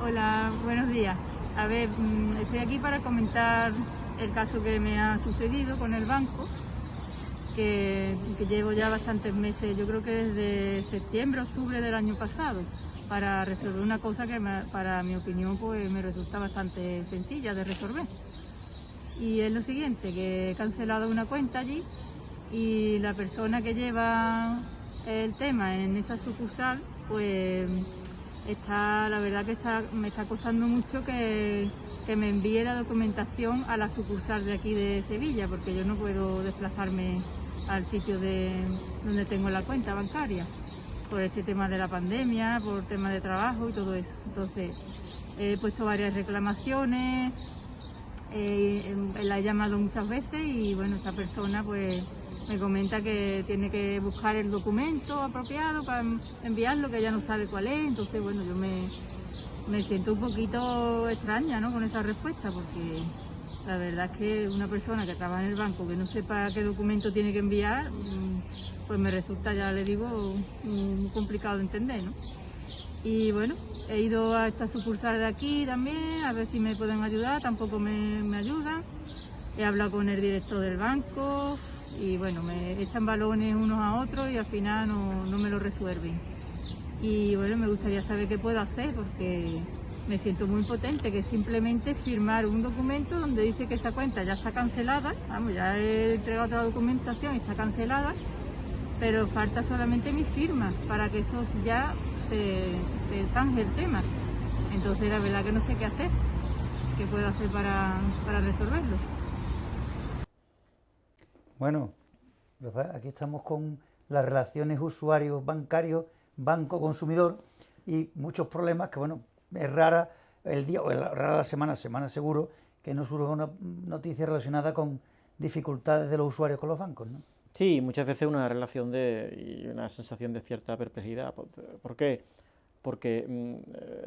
Hola, buenos días. A ver, estoy aquí para comentar el caso que me ha sucedido con el banco, que llevo ya bastantes meses, yo creo que desde septiembre, octubre del año pasado, para resolver una cosa que para mi opinión pues me resulta bastante sencilla de resolver. Y es lo siguiente, que he cancelado una cuenta allí y la persona que lleva el tema en esa sucursal, pues la verdad que me está costando mucho que me envíe la documentación a la sucursal de aquí de Sevilla, porque yo no puedo desplazarme al sitio donde tengo la cuenta bancaria, por este tema de la pandemia, por temas de trabajo y todo eso. Entonces, he puesto varias reclamaciones, la he llamado muchas veces y bueno, esta persona pues me comenta que tiene que buscar el documento apropiado para enviarlo, que ella no sabe cuál es. Entonces bueno, yo me siento un poquito extraña, ¿no?, con esa respuesta, porque la verdad es que una persona que trabaja en el banco que no sepa qué documento tiene que enviar, pues me resulta, ya le digo, muy complicado de entender, ¿no? Y bueno, he ido a esta sucursal de aquí también, a ver si me pueden ayudar, tampoco me ayudan. He hablado con el director del banco y bueno, me echan balones unos a otros y al final no me lo resuelven. Y bueno, me gustaría saber qué puedo hacer, porque me siento muy impotente, que simplemente firmar un documento donde dice que esa cuenta ya está cancelada, vamos, ya he entregado toda la documentación y está cancelada, pero falta solamente mi firma para que eso ya se zanje el tema. Entonces la verdad que no sé qué hacer, qué puedo hacer para resolverlo. Bueno, Rafael, aquí estamos con las relaciones usuarios bancarios, banco-consumidor, y muchos problemas que, bueno, es rara el día, o es rara la semana seguro, que no surja una noticia relacionada con dificultades de los usuarios con los bancos, ¿no? Sí, muchas veces una relación y una sensación de cierta perplejidad. ¿Por qué? Porque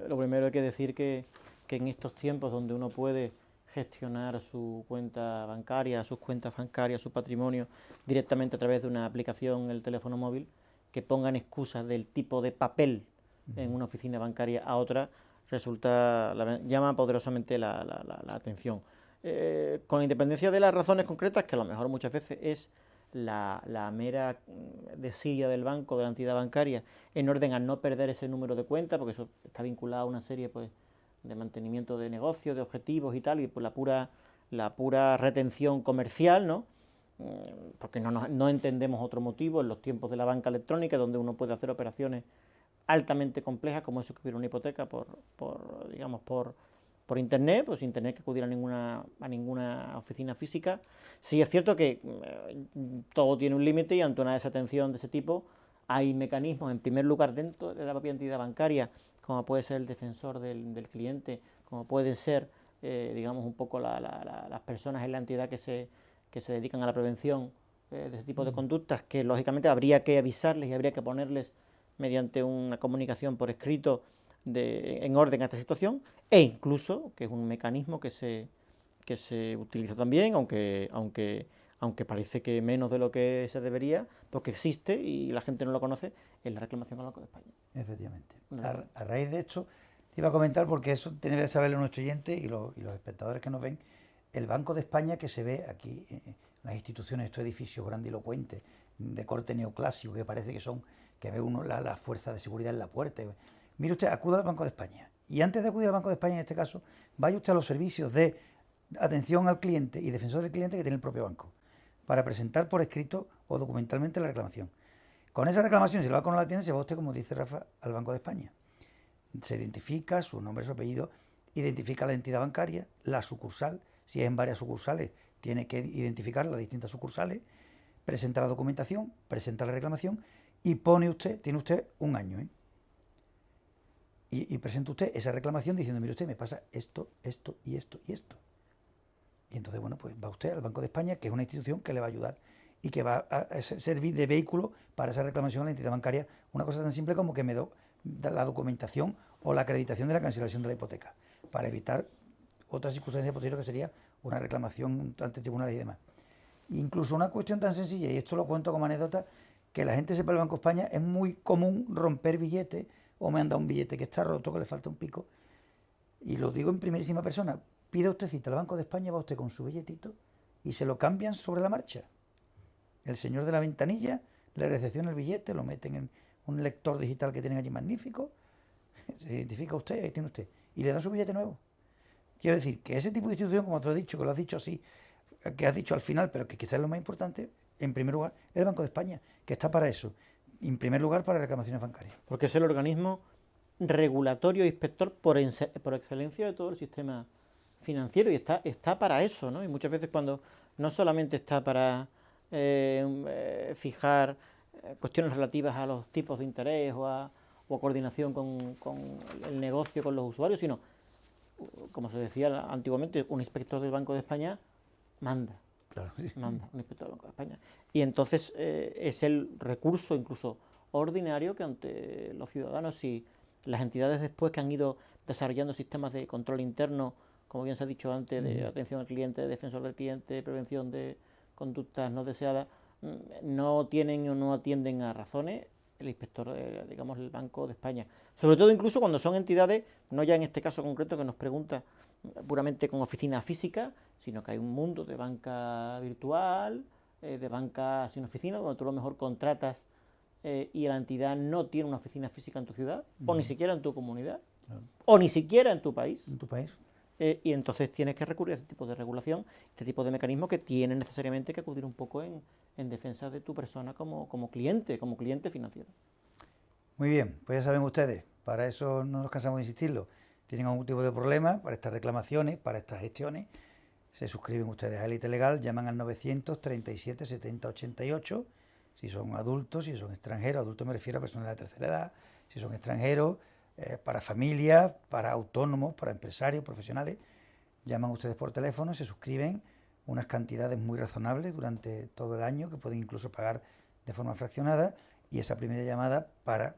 lo primero hay que decir que en estos tiempos donde uno puede gestionar su cuenta bancaria, sus cuentas bancarias, su patrimonio directamente a través de una aplicación en el teléfono móvil, que pongan excusas del tipo de papel en una oficina bancaria a otra, llama poderosamente la atención. Con independencia de las razones concretas, que a lo mejor muchas veces es la mera desidia del banco, de la entidad bancaria, en orden a no perder ese número de cuenta, porque eso está vinculado a una serie pues de mantenimiento de negocio, de objetivos y tal, y pues la pura retención comercial, ¿no? Porque no entendemos otro motivo en los tiempos de la banca electrónica, donde uno puede hacer operaciones altamente complejas, como es suscribir una hipoteca por internet, pues sin tener que acudir a ninguna oficina física. Sí es cierto que todo tiene un límite, y ante una desatención de ese tipo hay mecanismos, en primer lugar, dentro de la propia entidad bancaria, como puede ser el defensor del cliente, como pueden ser, digamos, un poco las personas en la entidad que se dedican a la prevención de ese tipo de conductas, que lógicamente habría que avisarles y habría que ponerles mediante una comunicación por escrito en orden a esta situación, e incluso, que es un mecanismo que se utiliza también, aunque parece que menos de lo que se debería, porque existe y la gente no lo conoce, es la reclamación al Banco de España. Efectivamente. A raíz de esto, te iba a comentar, porque eso tiene que saberlo nuestro oyente y los espectadores que nos ven. El Banco de España, que se ve aquí en las instituciones, estos edificios grandilocuentes de corte neoclásico, que parece que ve uno la fuerza de seguridad en la puerta. Mire usted, acuda al Banco de España, y antes de acudir al Banco de España, en este caso, vaya usted a los servicios de atención al cliente y defensor del cliente que tiene el propio banco, para presentar por escrito o documentalmente la reclamación. Con esa reclamación, si el banco no la tiene, se va usted, como dice Rafa, al Banco de España. Se identifica su nombre, su apellido, identifica la entidad bancaria, la sucursal, si es en varias sucursales, tiene que identificar las distintas sucursales, presenta la documentación, presenta la reclamación y tiene usted un año, y presenta usted esa reclamación diciendo: mire usted, me pasa esto, esto y esto y esto. Y entonces, bueno, pues va usted al Banco de España, que es una institución que le va a ayudar y que va a servir de vehículo para esa reclamación a la entidad bancaria. Una cosa tan simple como que me da la documentación o la acreditación de la cancelación de la hipoteca, para evitar otras circunstancias posteriores, que sería una reclamación ante tribunales y demás. Incluso una cuestión tan sencilla, y esto lo cuento como anécdota, que la gente sepa: el Banco de España es muy común romper billetes, o me han dado un billete que está roto, que le falta un pico, y lo digo en primerísima persona, pida usted cita al Banco de España, va usted con su billetito y se lo cambian sobre la marcha. El señor de la ventanilla le recepciona el billete, lo meten en un lector digital que tienen allí magnífico, se identifica usted, ahí tiene usted, y le da su billete nuevo. Quiero decir que ese tipo de institución, como te lo he dicho, que lo has dicho así, que has dicho al final, pero que quizás es lo más importante, en primer lugar, es el Banco de España, que está para eso, en primer lugar para reclamaciones bancarias. Porque es el organismo regulatorio e inspector por excelencia de todo el sistema financiero y está para eso, ¿no? Y muchas veces cuando no solamente está para fijar cuestiones relativas a los tipos de interés o a coordinación con el negocio, con los usuarios, sino, como se decía antiguamente, un inspector del Banco de España manda. Claro, sí. Manda un inspector del Banco de España. Y entonces es el recurso incluso ordinario que ante los ciudadanos, y las entidades después que han ido desarrollando sistemas de control interno, como bien se ha dicho antes, de atención al cliente, defensor del cliente, prevención de conductas no deseadas, no tienen o no atienden a razones, el inspector, digamos, el Banco de España. Sobre todo incluso cuando son entidades, no ya en este caso concreto que nos pregunta puramente con oficina física, sino que hay un mundo de banca virtual, de banca sin oficina, donde tú a lo mejor contratas y la entidad no tiene una oficina física en tu ciudad, o ni siquiera en tu comunidad, o ni siquiera en tu país. En tu país. Y entonces tienes que recurrir a este tipo de regulación, este tipo de mecanismos que tienen necesariamente que acudir un poco en defensa de tu persona como cliente financiero. Muy bien, pues ya saben ustedes, para eso no nos cansamos de insistirlo. Tienen algún tipo de problema para estas reclamaciones, para estas gestiones, se suscriben ustedes a Élite Legal, llaman al 937 70 88, si son adultos, si son extranjeros, adultos me refiero a personas de la tercera edad, si son extranjeros, para familias, para autónomos, para empresarios, profesionales, llaman ustedes por teléfono, se suscriben unas cantidades muy razonables durante todo el año, que pueden incluso pagar de forma fraccionada, y esa primera llamada para,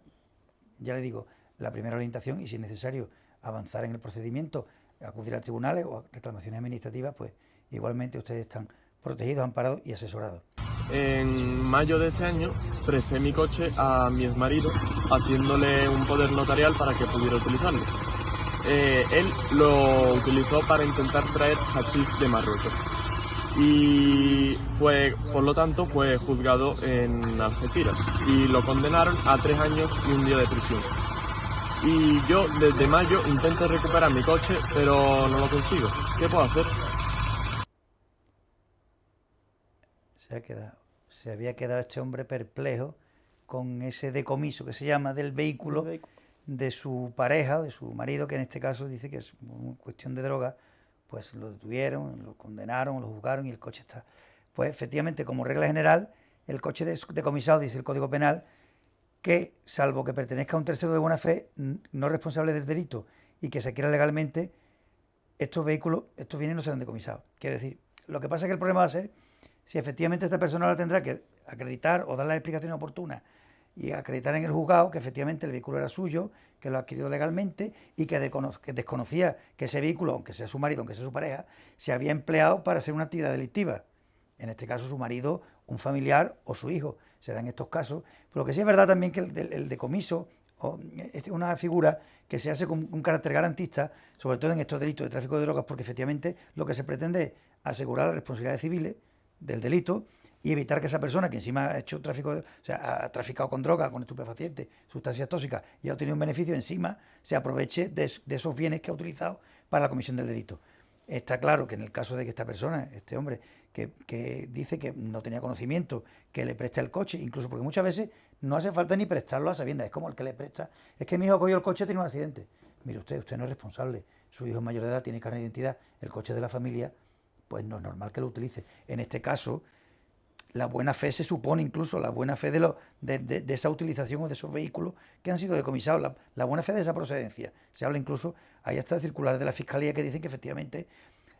ya le digo, la primera orientación, y si es necesario avanzar en el procedimiento, acudir a tribunales o a reclamaciones administrativas, pues igualmente ustedes están protegidos, amparados y asesorados. En mayo de este año presté mi coche a mi exmarido haciéndole un poder notarial para que pudiera utilizarlo. Él lo utilizó para intentar traer hachís de Marruecos y por lo tanto fue juzgado en Algeciras y lo condenaron a 3 años y 1 día de prisión. Y yo desde mayo intento recuperar mi coche, pero no lo consigo. ¿Qué puedo hacer? Se había quedado este hombre perplejo con ese decomiso que se llama del vehículo de su pareja, de su marido, que en este caso dice que es una cuestión de droga, pues lo detuvieron, lo condenaron, lo juzgaron y el coche está. Pues efectivamente, como regla general, el coche decomisado, dice el Código Penal, que salvo que pertenezca a un tercero de buena fe, no responsable del delito y que se adquiera legalmente, estos vehículos, estos bienes no serán decomisados. Quiere decir, lo que pasa es que el problema va a ser si efectivamente esta persona la tendrá que acreditar o dar las explicaciones oportunas y acreditar en el juzgado que efectivamente el vehículo era suyo, que lo ha adquirido legalmente y que desconocía que ese vehículo, aunque sea su marido, aunque sea su pareja, se había empleado para hacer una actividad delictiva. En este caso su marido, un familiar o su hijo. Se da en estos casos. Pero lo que sí es verdad también que el decomiso es una figura que se hace con un carácter garantista, sobre todo en estos delitos de tráfico de drogas, porque efectivamente lo que se pretende es asegurar las responsabilidades civiles del delito y evitar que esa persona que encima ha hecho tráfico, ha traficado con drogas, con estupefacientes, sustancias tóxicas y ha obtenido un beneficio encima, se aproveche de esos bienes que ha utilizado para la comisión del delito. Está claro que en el caso de que esta persona, este hombre, que dice que no tenía conocimiento, que le presta el coche, incluso porque muchas veces no hace falta ni prestarlo a sabiendas, es como el que le presta, es que mi hijo cogió el coche y tiene un accidente. Mire usted no es responsable, su hijo es mayor de edad, tiene carnet de identidad, el coche de la familia, pues no es normal que lo utilice. En este caso, la buena fe se supone, incluso la buena fe de esa utilización o de esos vehículos que han sido decomisados, la buena fe de esa procedencia. Se habla incluso, hay hasta circulares de la Fiscalía que dicen que efectivamente,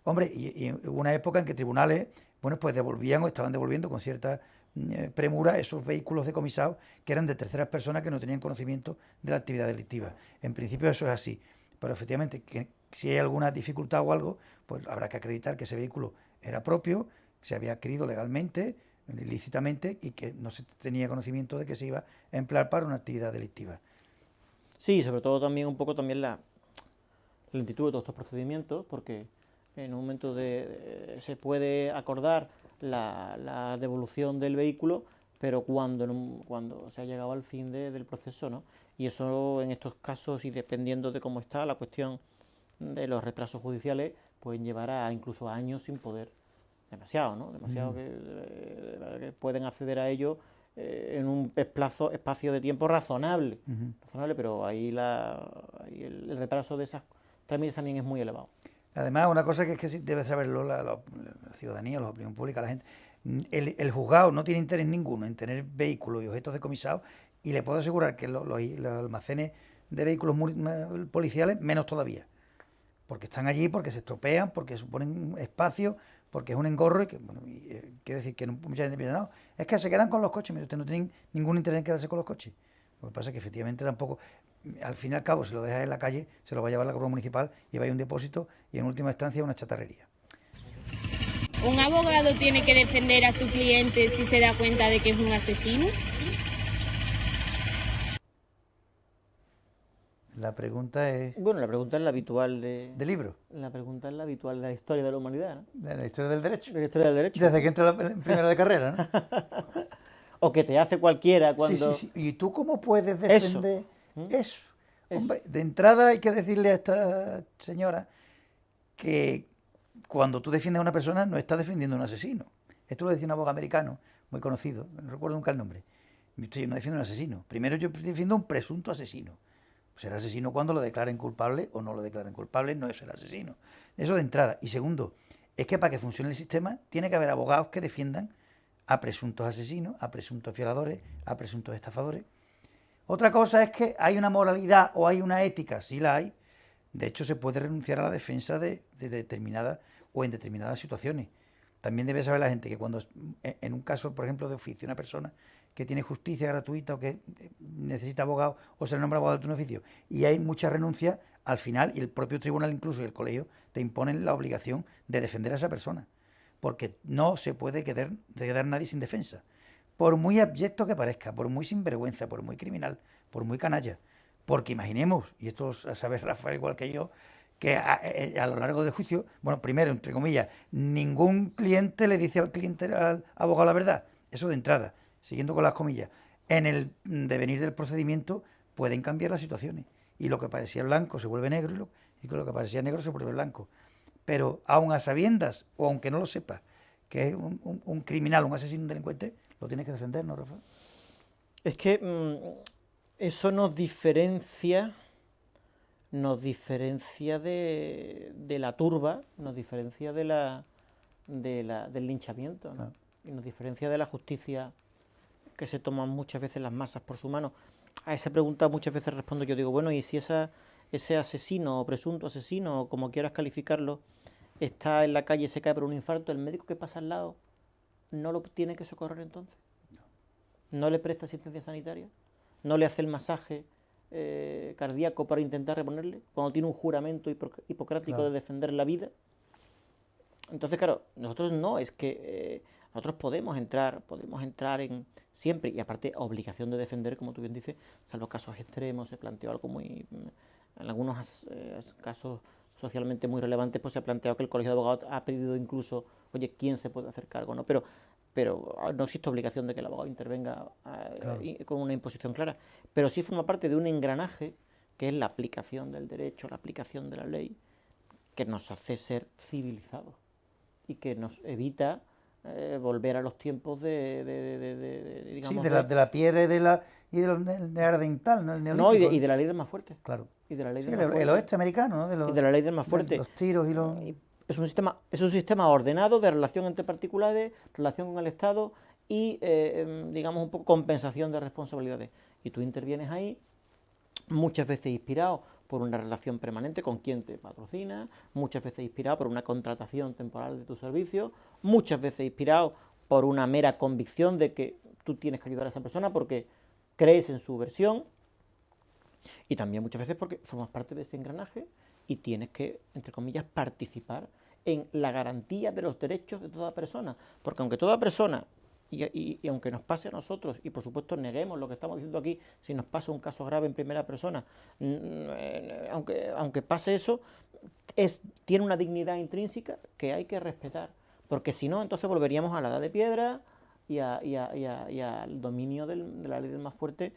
hombre, y hubo una época en que tribunales, bueno, pues devolvían o estaban devolviendo con cierta premura esos vehículos decomisados que eran de terceras personas que no tenían conocimiento de la actividad delictiva. En principio eso es así, pero efectivamente, que si hay alguna dificultad o algo, pues habrá que acreditar que ese vehículo era propio, se había adquirido legalmente, ilícitamente y que no se tenía conocimiento de que se iba a emplear para una actividad delictiva. Sí, sobre todo también un poco también la lentitud de todos estos procedimientos, porque en un momento se puede acordar la devolución del vehículo, pero cuando se ha llegado al fin del proceso, ¿no? Y eso en estos casos, y dependiendo de cómo está la cuestión de los retrasos judiciales, pueden llevar incluso a años sin poder. Demasiado, ¿no? Demasiado que pueden acceder a ello en un espacio de tiempo razonable, pero ahí el retraso de esas trámites también es muy elevado. Además, una cosa que es que sí debe saberlo la ciudadanía, la opinión pública, la gente. El juzgado no tiene interés ninguno en tener vehículos y objetos decomisados, y le puedo asegurar que los almacenes de vehículos policiales menos todavía, porque están allí, porque se estropean, porque suponen espacio, porque es un engorro y quiere decir que mucha gente piensa, no, es que se quedan con los coches. Mira, ustedes no tienen ningún interés en quedarse con los coches. Lo que pasa es que efectivamente tampoco, al fin y al cabo, si lo dejas en la calle, se lo va a llevar la Cruz Municipal, lleva ahí un depósito y en última instancia una chatarrería. ¿Un abogado tiene que defender a su cliente si se da cuenta de que es un asesino? La pregunta es... Bueno, la pregunta es la habitual ¿del libro? La pregunta es la habitual de la historia de la humanidad, ¿no? De la historia del derecho. De la historia del derecho. Desde que entra en primero de carrera, ¿no? O que te hace cualquiera cuando... Sí. ¿Y tú cómo puedes defender eso? Hombre, de entrada hay que decirle a esta señora que cuando tú defiendes a una persona no estás defendiendo a un asesino. Esto lo decía un abogado americano muy conocido, no recuerdo nunca el nombre. Yo no defiendo a un asesino. Primero yo defiendo a un presunto asesino. Será asesino cuando lo declaren culpable o no lo declaren culpable, no es el asesino. Eso de entrada. Y segundo, es que para que funcione el sistema tiene que haber abogados que defiendan a presuntos asesinos, a presuntos violadores, a presuntos estafadores. Otra cosa es que hay una moralidad o hay una ética, sí la hay. De hecho, se puede renunciar a la defensa de determinadas o en determinadas situaciones. También debe saber la gente que cuando, en un caso, por ejemplo, de oficio, una persona que tiene justicia gratuita o que necesita abogado o se le nombra abogado de turno de oficio y hay mucha renuncia, al final, y el propio tribunal incluso y el colegio te imponen la obligación de defender a esa persona, porque no se puede quedar nadie sin defensa, por muy abyecto que parezca, por muy sinvergüenza, por muy criminal, por muy canalla, porque imaginemos, y esto a saber Rafael igual que yo, que a lo largo del juicio, bueno, primero, entre comillas, ningún cliente le dice al abogado la verdad, eso de entrada. Siguiendo con las comillas, en el devenir del procedimiento pueden cambiar las situaciones. Y lo que parecía blanco se vuelve negro y lo que parecía negro se vuelve blanco. Pero aun a sabiendas, o aunque no lo sepas, que es un criminal, un asesino, un delincuente, lo tienes que defender, ¿no, Rafa? Es que eso nos diferencia de la turba, nos diferencia del linchamiento, ¿no? Ah. Y nos diferencia de la justicia que se toman muchas veces las masas por su mano. A esa pregunta muchas veces respondo yo, digo, bueno, y si ese asesino o presunto asesino, o como quieras calificarlo, está en la calle y se cae por un infarto, el médico que pasa al lado no lo tiene que socorrer entonces. No le presta asistencia sanitaria, no le hace el masaje cardíaco para intentar reponerle, cuando tiene un juramento hipocrático de defender la vida. Entonces, claro, nosotros no, es que nosotros podemos entrar en siempre, y aparte obligación de defender, como tú bien dices, salvo casos extremos, se planteó algo muy, en algunos casos socialmente muy relevantes, pues se ha planteado que el Colegio de Abogados ha pedido incluso, oye, ¿quién se puede hacer cargo? ¿No? Pero no existe obligación de que el abogado intervenga claro, con una imposición clara, pero sí forma parte de un engranaje que es la aplicación del derecho, la aplicación de la ley, que nos hace ser civilizados y que nos evita volver a los tiempos digamos, sí, de la piedra y del neandertal, ¿no? No, y de la ley del más fuerte. Claro. Y de la ley sí, del más fuerte. El oeste americano, ¿no? Y de la ley del más fuerte. Los tiros y los... Es un sistema ordenado de relación entre particulares, relación con el Estado y, digamos, un poco compensación de responsabilidades. Y tú intervienes ahí, muchas veces inspirado por una relación permanente con quien te patrocina, muchas veces inspirado por una contratación temporal de tu servicio, muchas veces inspirado por una mera convicción de que tú tienes que ayudar a esa persona porque crees en su versión, y también muchas veces porque formas parte de ese engranaje y tienes que, entre comillas, participar en la garantía de los derechos de toda persona, porque aunque toda persona, y aunque nos pase a nosotros, y por supuesto neguemos lo que estamos diciendo aquí, si nos pasa un caso grave en primera persona, aunque pase eso, tiene una dignidad intrínseca que hay que respetar, porque si no, entonces volveríamos a la edad de piedra y al dominio de la ley del más fuerte,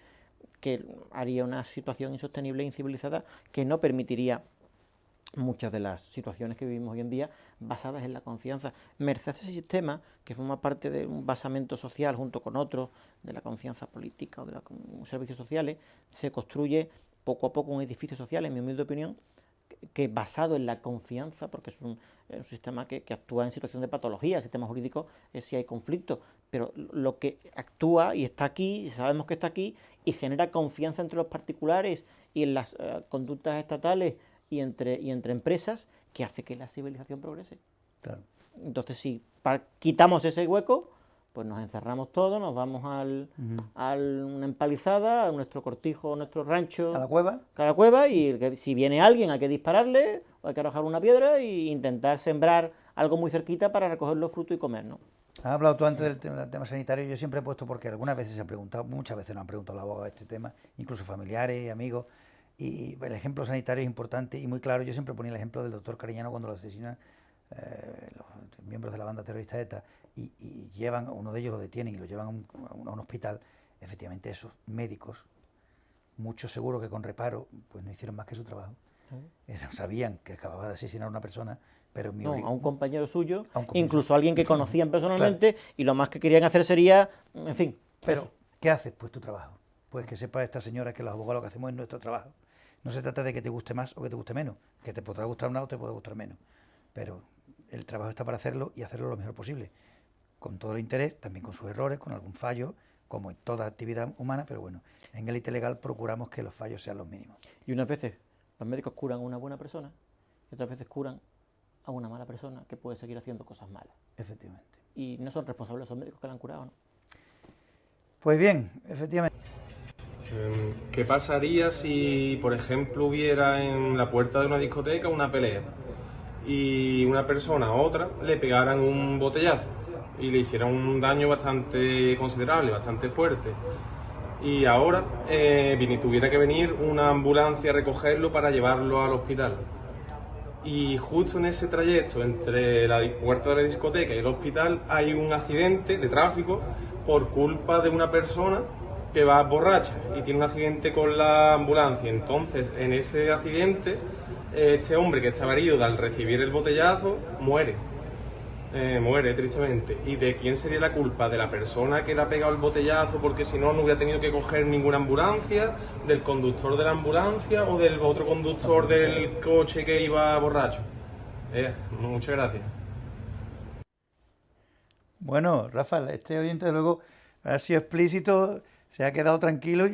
que haría una situación insostenible e incivilizada que no permitiría muchas de las situaciones que vivimos hoy en día basadas en la confianza. Merced a ese sistema, que forma parte de un basamento social junto con otros, de la confianza política o de los servicios sociales, se construye poco a poco un edificio social, en mi humilde opinión, que basado en la confianza, porque es un sistema que actúa en situación de patología. El sistema jurídico es si hay conflicto, pero lo que actúa y está aquí, sabemos que está aquí, y genera confianza entre los particulares y en las conductas estatales y entre empresas, que hace que la civilización progrese. Claro. Entonces, si quitamos ese hueco, pues nos encerramos todos, nos vamos a una empalizada, a nuestro cortijo, a nuestro rancho. Cada cueva, y si viene alguien hay que dispararle, o hay que arrojar una piedra e intentar sembrar algo muy cerquita para recoger los frutos y comer, ¿no? Has hablado tú antes del tema sanitario. Yo siempre he puesto, porque algunas veces se han preguntado, muchas veces nos han preguntado a los abogados de este tema, incluso familiares y amigos, y el ejemplo sanitario es importante y muy claro. Yo siempre ponía el ejemplo del doctor Cariñano cuando lo asesinan los miembros de la banda terrorista ETA y llevan, uno de ellos lo detienen y lo llevan a un hospital. Efectivamente, esos médicos, muchos seguro que con reparo, pues no hicieron más que su trabajo. Sabían que acababa de asesinar a una persona, pero a un compañero suyo, incluso a alguien que conocían personalmente, claro. Y lo más que querían hacer sería, en fin. Pero, eso. ¿qué haces? Pues tu trabajo. Pues que sepa esta señora que los abogados lo que hacemos es nuestro trabajo. No se trata de que te guste más o que te guste menos, que te podrá gustar más o te podrá gustar menos, pero el trabajo está para hacerlo y hacerlo lo mejor posible, con todo el interés, también con sus errores, con algún fallo, como en toda actividad humana, pero bueno, en élite legal procuramos que los fallos sean los mínimos. Y unas veces los médicos curan a una buena persona y otras veces curan a una mala persona que puede seguir haciendo cosas malas. Efectivamente. Y no son responsables esos médicos que la han curado, ¿no? Pues bien, efectivamente. ¿Qué pasaría si, por ejemplo, hubiera en la puerta de una discoteca una pelea y una persona a otra le pegaran un botellazo y le hicieran un daño bastante considerable, bastante fuerte? Y ahora tuviera que venir una ambulancia a recogerlo para llevarlo al hospital. Y justo en ese trayecto entre la puerta de la discoteca y el hospital hay un accidente de tráfico por culpa de una persona que va borracha y tiene un accidente con la ambulancia. Entonces, en ese accidente, este hombre que estaba herido al recibir el botellazo muere tristemente. ¿Y de quién sería la culpa? ¿De la persona que le ha pegado el botellazo porque si no, no hubiera tenido que coger ninguna ambulancia? ¿Del conductor de la ambulancia o del otro conductor del coche que iba borracho? Muchas gracias. Bueno, Rafa, este oyente de luego ha sido explícito, se ha quedado tranquilo y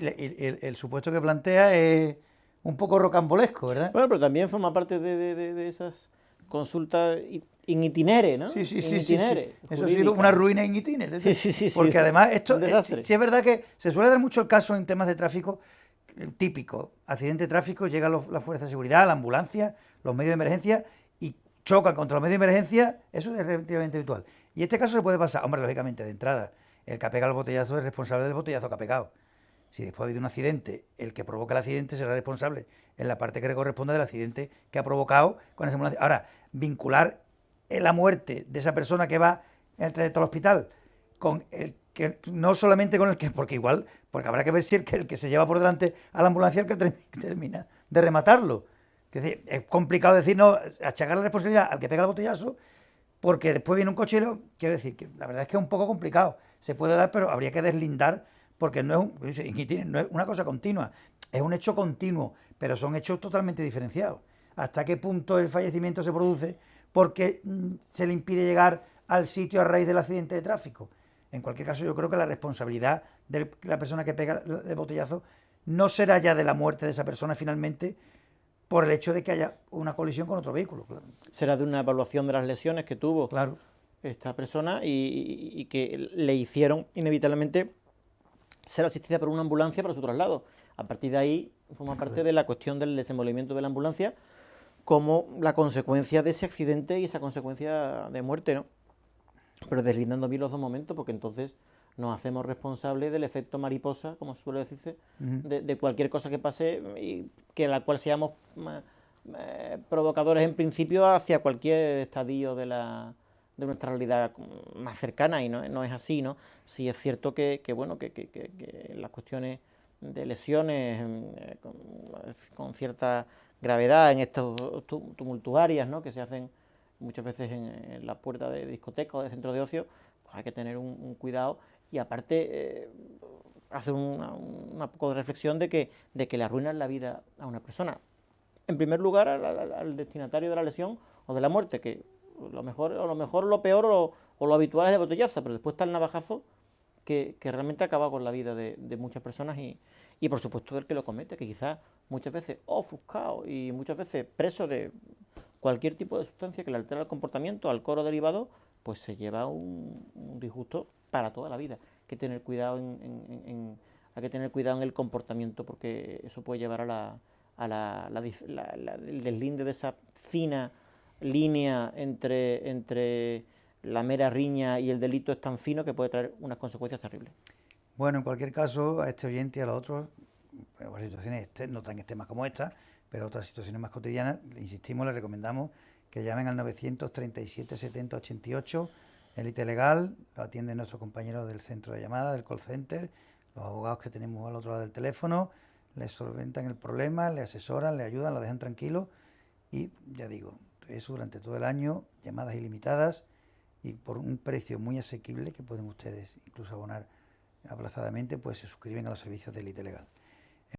el supuesto que plantea es un poco rocambolesco, ¿verdad? Bueno, pero también forma parte de esas consultas in itinere, ¿no? Sí. Itinere, eso ha sido una ruina in itinere. Sí. Porque además esto, sí es verdad que se suele dar mucho el caso en temas de tráfico, típico, accidente de tráfico, llega la fuerza de seguridad, la ambulancia, los medios de emergencia y chocan contra los medios de emergencia. Eso es relativamente habitual. Y este caso se puede pasar, hombre, lógicamente, de entrada, el que ha pegado el botellazo es responsable del botellazo que ha pegado. Si después ha habido un accidente, el que provoca el accidente será responsable en la parte que le corresponde del accidente que ha provocado con esa ambulancia. Ahora, vincular la muerte de esa persona que va en el trayecto al hospital con el que, no solamente con el que, porque habrá que ver si el que se lleva por delante a la ambulancia es el que termina de rematarlo. Es decir, es complicado decir, no, achacar la responsabilidad al que pega el botellazo, porque después viene un cochero. Quiero decir que la verdad es que es un poco complicado. Se puede dar, pero habría que deslindar, porque no es una cosa continua, es un hecho continuo, pero son hechos totalmente diferenciados. ¿Hasta qué punto el fallecimiento se produce porque se le impide llegar al sitio a raíz del accidente de tráfico? En cualquier caso, yo creo que la responsabilidad de la persona que pega el botellazo no será ya de la muerte de esa persona finalmente, por el hecho de que haya una colisión con otro vehículo. Claro. Será de una evaluación de las lesiones que tuvo esta persona y que le hicieron inevitablemente ser asistida por una ambulancia para su traslado. A partir de ahí forma parte de la cuestión del desenvolvimiento de la ambulancia como la consecuencia de ese accidente y esa consecuencia de muerte, ¿no? Pero deslindando bien los dos momentos, porque entonces nos hacemos responsables del efecto mariposa, como suele decirse, de cualquier cosa que pase y que la cual seamos provocadores en principio hacia cualquier estadio de nuestra realidad más cercana, y no es así, ¿no? Sí es cierto que las cuestiones de lesiones con cierta gravedad en estos tumultuarias, ¿no?, que se hacen muchas veces en la puerta de discotecas o de centros de ocio, pues hay que tener un cuidado, y aparte hacer una poco de reflexión de que le arruinan la vida a una persona. En primer lugar, al destinatario de la lesión o de la muerte, que lo mejor, lo peor o lo habitual es el botellazo, pero después está el navajazo que realmente acaba con la vida de muchas personas y por supuesto del que lo comete, que quizás muchas veces ofuscado y muchas veces preso de cualquier tipo de sustancia que le altera el comportamiento, alcohol o derivado, pues se lleva un disgusto para toda la vida. Hay que tener cuidado hay que tener cuidado en el comportamiento, porque eso puede llevar el deslinde de esa fina línea entre la mera riña y el delito, es tan fino que puede traer unas consecuencias terribles. Bueno, en cualquier caso, a este oyente y a los otros, por situaciones no tan extremas como esta, pero otras situaciones más cotidianas, le insistimos, les recomendamos que llamen al 937 70 88, Élite Legal, lo atienden nuestros compañeros del centro de llamada, del call center, los abogados que tenemos al otro lado del teléfono, les solventan el problema, le asesoran, le ayudan, lo dejan tranquilo, y ya digo, eso durante todo el año, llamadas ilimitadas y por un precio muy asequible que pueden ustedes incluso abonar aplazadamente, pues se suscriben a los servicios de Élite Legal.